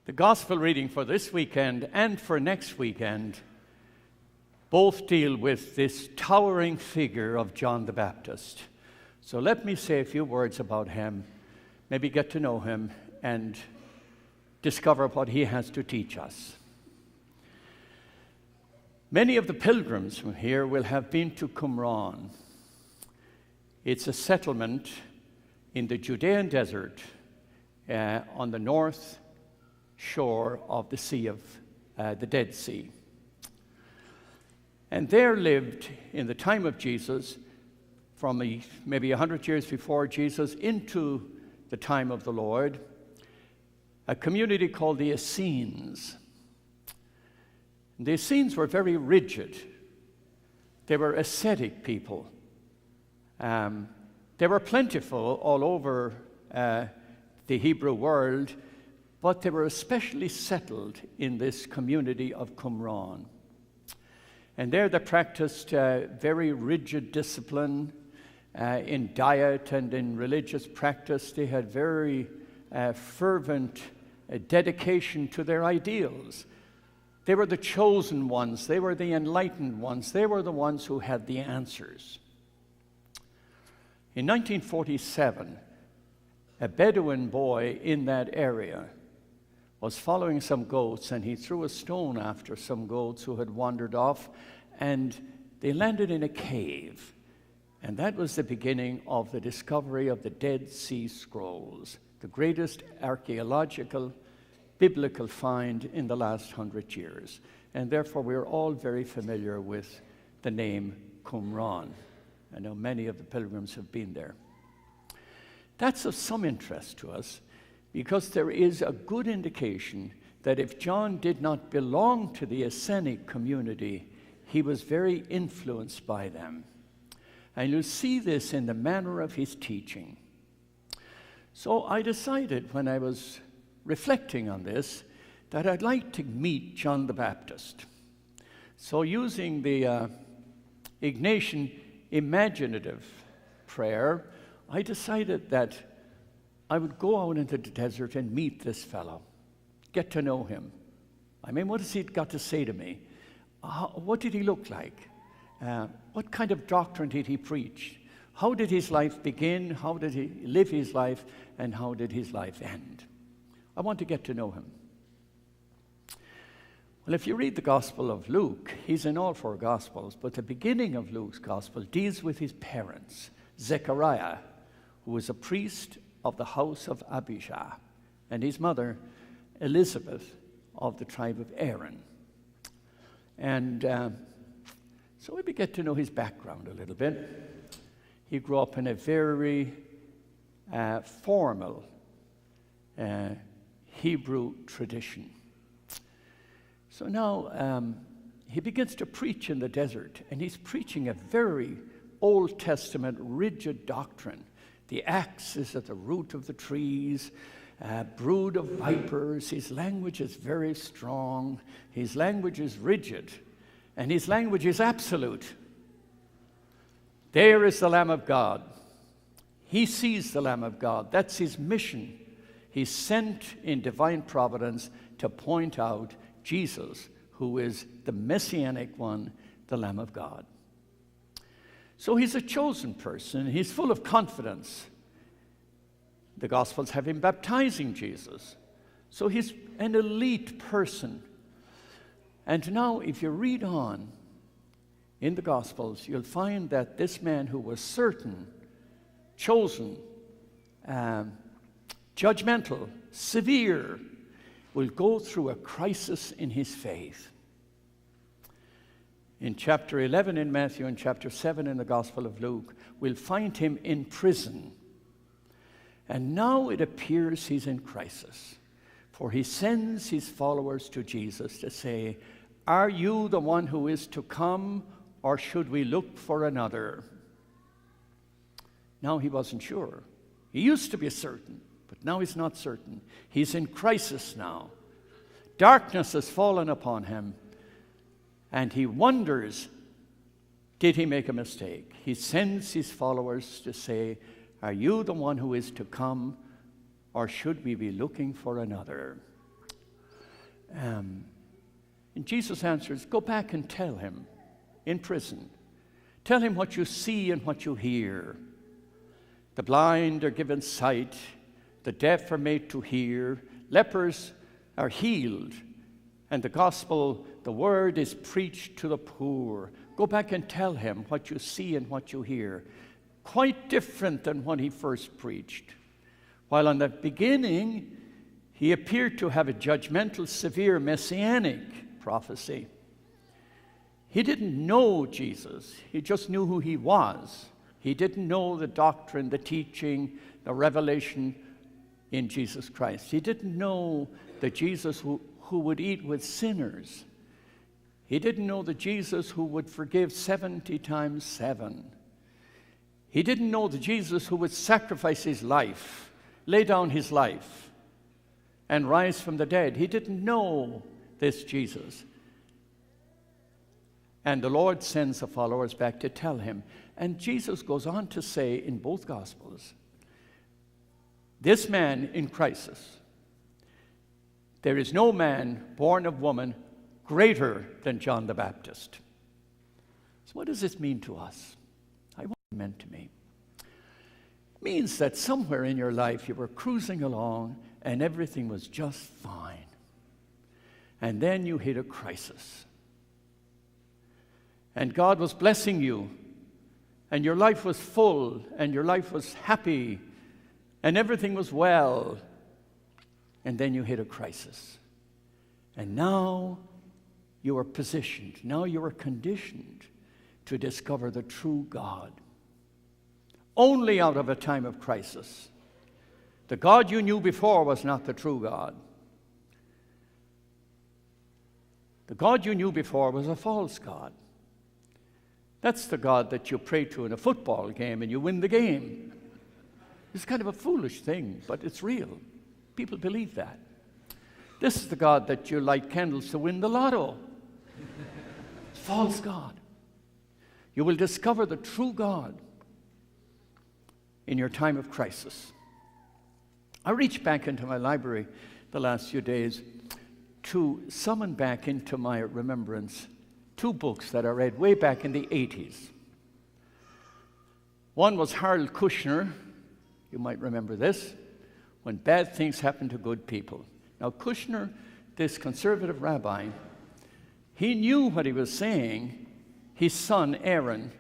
The gospel reading for this weekend and for next weekend both deal with this towering figure of John the Baptist. So let me say a few words about him, maybe get to know him and discover what he has to teach us. Many of the pilgrims from here will have been to Qumran. It's a settlement in the Judean desert on the north shore of the Sea of the Dead Sea. And there lived, in the time of Jesus, from maybe 100 years before Jesus into the time of the Lord, a community called the Essenes. The Essenes were very rigid. They were ascetic people. They were plentiful all over the Hebrew world, but they were especially settled in this community of Qumran. And there they practiced very rigid discipline in diet and in religious practice. They had very fervent dedication to their ideals. They were the chosen ones. They were the enlightened ones. They were the ones who had the answers. In 1947, a Bedouin boy in that area was following some goats, and he threw a stone after some goats who had wandered off, and they landed in a cave. And that was the beginning of the discovery of the Dead Sea Scrolls, the greatest archaeological, biblical find in the last 100 years. And therefore, we're all very familiar with the name Qumran. I know many of the pilgrims have been there. That's of some interest to us because there is a good indication that if John did not belong to the Essenic community, he was very influenced by them. And you'll see this in the manner of his teaching. So I decided when I was reflecting on this that I'd like to meet John the Baptist. So using the Ignatian imaginative prayer, I decided that I would go out into the desert and meet this fellow, get to know him. I mean, what has he got to say to me? What did he look like? What kind of doctrine did he preach? How did his life begin? How did he live his life? And how did his life end? I want to get to know him. Well, if you read the Gospel of Luke, he's in all four Gospels, but the beginning of Luke's Gospel deals with his parents, Zechariah, who was a priest of the house of Abijah, and his mother, Elizabeth, of the tribe of Aaron. And so we get to know his background a little bit. He grew up in a very formal Hebrew tradition. So now he begins to preach in the desert, and he's preaching a very Old Testament rigid doctrine. The axe is at the root of the trees, brood of vipers. His language is very strong. His language is rigid, and his language is absolute. There is the Lamb of God. He sees the Lamb of God. That's his mission. He's sent in divine providence to point out Jesus, who is the Messianic one, the Lamb of God. So he's a chosen person. He's full of confidence. The Gospels have him baptizing Jesus. So he's an elite person. And now, if you read on in the Gospels, you'll find that this man who was certain, chosen, judgmental, severe, will go through a crisis in his faith. In chapter 11 in Matthew and chapter 7 in the Gospel of Luke, we'll find him in prison. And now it appears he's in crisis, for he sends his followers to Jesus to say, "Are you the one who is to come, or should we look for another?" Now he wasn't sure. He used to be certain, but now he's not certain. He's in crisis now. Darkness has fallen upon him, and he wonders, did he make a mistake? He sends his followers to say, "Are you the one who is to come, or should we be looking for another?" And Jesus answers, go back and tell him in prison. Tell him what you see and what you hear. The blind are given sight, the deaf are made to hear, lepers are healed, and the gospel, the word is preached to the poor. Go back and tell him what you see and what you hear. Quite different than when he first preached. While in the beginning, he appeared to have a judgmental, severe, messianic prophecy. He didn't know Jesus. He just knew who he was. He didn't know the doctrine, the teaching, the revelation in Jesus Christ. He didn't know the Jesus who would eat with sinners. He didn't know the Jesus who would forgive 70 times 7. He didn't know the Jesus who would sacrifice his life, lay down his life, and rise from the dead. He didn't know this Jesus. And the Lord sends the followers back to tell him. And Jesus goes on to say in both Gospels, this man in crisis, there is no man born of woman greater than John the Baptist. So what does this mean to us? What it meant to me. It means that somewhere in your life you were cruising along and everything was just fine. And then you hit a crisis. And God was blessing you, and your life was full, and your life was happy, and everything was well. And then you hit a crisis. And now you are positioned, now you are conditioned to discover the true God. Only out of a time of crisis. The God you knew before was not the true God. The God you knew before was a false God. That's the God that you pray to in a football game and you win the game. It's kind of a foolish thing, but it's real. People believe that. This is the God that you light candles to win the lotto. False God. You will discover the true God in your time of crisis. I reached back into my library the last few days to summon back into my remembrance 2 books that I read way back in the 80s. One was Harold Kushner. You might remember this. When Bad Things Happen to Good People. Now Kushner, this conservative rabbi, he knew what he was saying. His son, Aaron,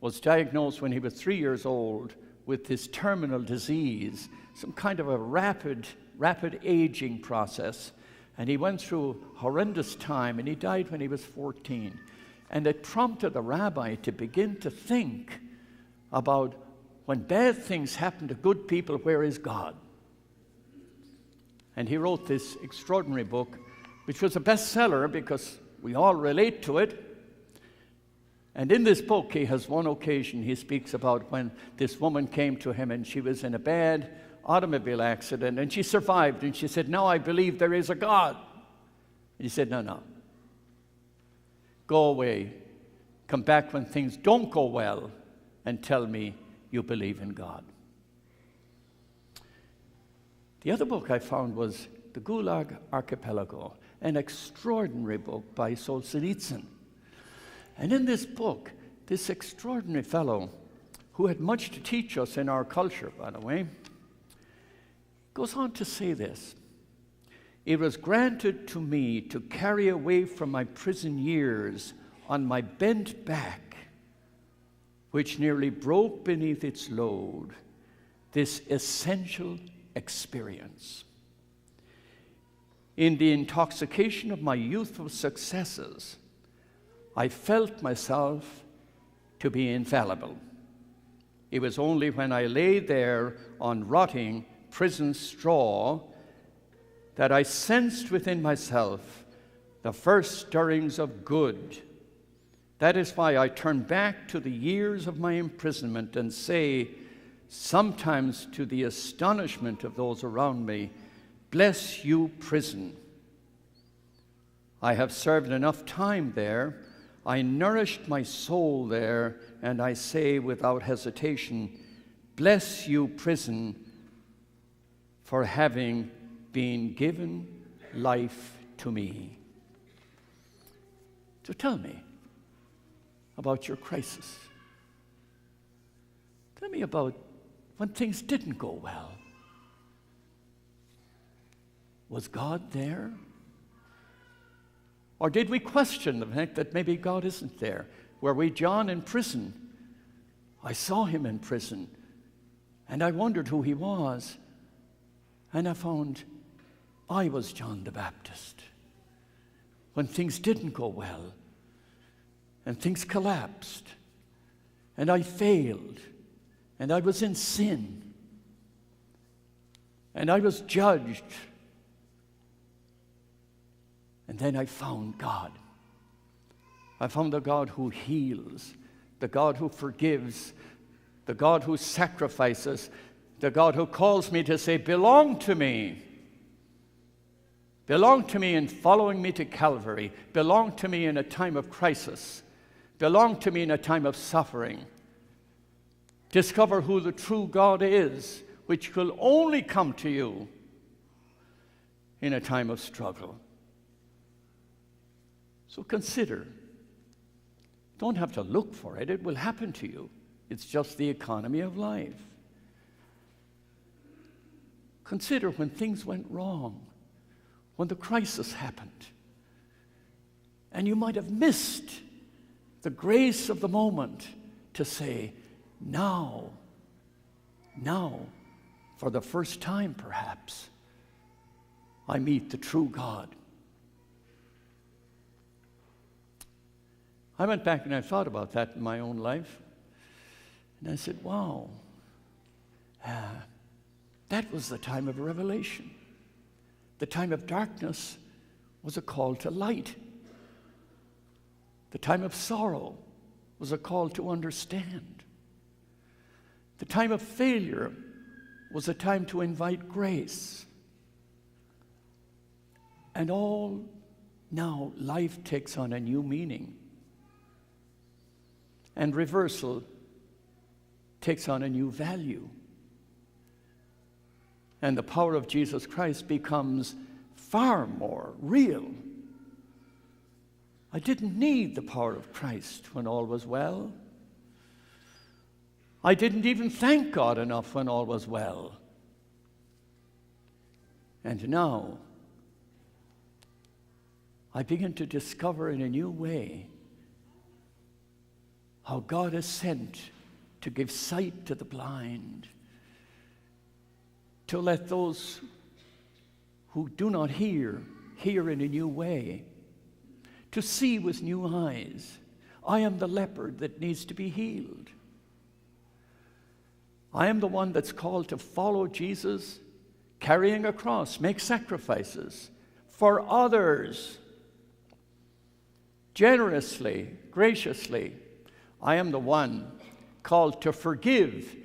was diagnosed when he was 3 years old with this terminal disease, some kind of a rapid aging process. And he went through a horrendous time, and he died when he was 14. And it prompted the rabbi to begin to think about when bad things happen to good people, where is God? And he wrote this extraordinary book, which was a bestseller because we all relate to it. And in this book, he has one occasion, he speaks about when this woman came to him and she was in a bad automobile accident, and she survived, and she said, now I believe there is a God. And he said, no. Go away. Come back when things don't go well and tell me you believe in God. The other book I found was The Gulag Archipelago, an extraordinary book by Solzhenitsyn. And in this book, this extraordinary fellow, who had much to teach us in our culture, by the way, goes on to say this. It was granted to me to carry away from my prison years on my bent back, which nearly broke beneath its load, this essential experience. In the intoxication of my youthful successes, I felt myself to be infallible. It was only when I lay there on rotting prison straw that I sensed within myself the first stirrings of good. That is why I turn back to the years of my imprisonment and say, sometimes to the astonishment of those around me, bless you, prison. I have served enough time there. I nourished my soul there, and I say without hesitation, bless you, prison, for having been given life to me. So tell me about your crisis. Tell me about when things didn't go well. Was God there? Or did we question the fact that maybe God isn't there? Were we John in prison? I saw him in prison, and I wondered who he was, and I found I was John the Baptist. When things didn't go well, and things collapsed, and I failed, and I was in sin, and I was judged, and then I found God. I found the God who heals, the God who forgives, the God who sacrifices, the God who calls me to say, belong to me. Belong to me in following me to Calvary. Belong to me in a time of crisis. Belong to me in a time of suffering. Discover who the true God is, which will only come to you in a time of struggle. So consider. Don't have to look for it. It will happen to you. It's just the economy of life. Consider when things went wrong, when the crisis happened, and you might have missed the grace of the moment to say, now, for the first time perhaps, I meet the true God. I went back and I thought about that in my own life, and I said, wow, that was the time of revelation. The time of darkness was a call to light. The time of sorrow was a call to understand. The time of failure was a time to invite grace. And all now life takes on a new meaning. And reversal takes on a new value. And the power of Jesus Christ becomes far more real. I didn't need the power of Christ when all was well. I didn't even thank God enough when all was well. And now, I begin to discover in a new way how God is sent to give sight to the blind, to let those who do not hear in a new way, to see with new eyes. I am the leopard that needs to be healed. I am the one that's called to follow Jesus, carrying a cross, make sacrifices for others, generously, graciously. I am the one called to forgive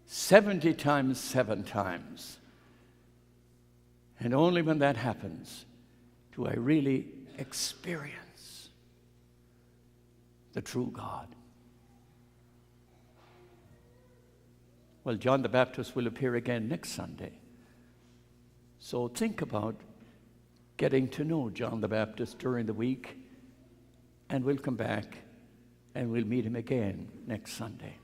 70 times, 7 times. And only when that happens do I really experience the true God. Well, John the Baptist will appear again next Sunday. So think about getting to know John the Baptist during the week, and we'll come back and we'll meet him again next Sunday.